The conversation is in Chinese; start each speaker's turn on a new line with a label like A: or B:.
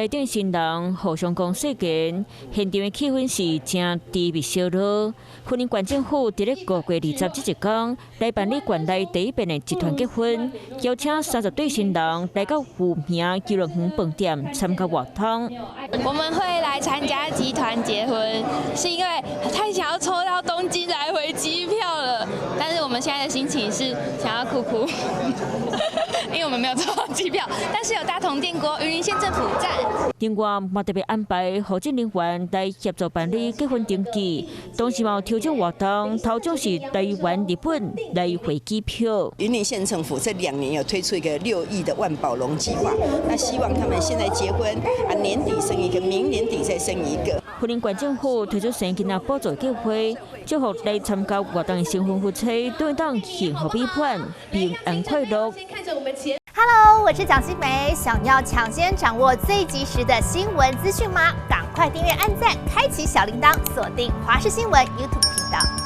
A: 台顶新人互相讲细言，现场的气氛是正低密烧热。云林县政府伫咧5月27日天来办理县内第一遍的集团结婚，邀请30对新人来到有名游乐园饭店参加活动。
B: 我们会来参加集团结婚，是因为太想要抽到东京来回机票了。但是我们现在的心情是想要哭，因为我们没有抽到机票，但是有大同电锅云林县政府站。
A: 另外，嘛特别安排后进人员来协助办理结婚登记，同时嘛有调整活动，头奖是台湾、日本来回机票。
C: 云林县政府这2年有推出一个6亿的万宝龙计划，那希望他们现在结婚年底生一个，明年底再生一个。
A: 云林县政府推出生囡仔补助计划，祝福来参加活动的新婚夫妻都会当幸福美满、平安快乐。
D: Hello， 我是蒋欣梅。想要抢先掌握最及时的新闻资讯吗？赶快订阅、按赞、开启小铃铛，锁定华视新闻 YouTube 频道。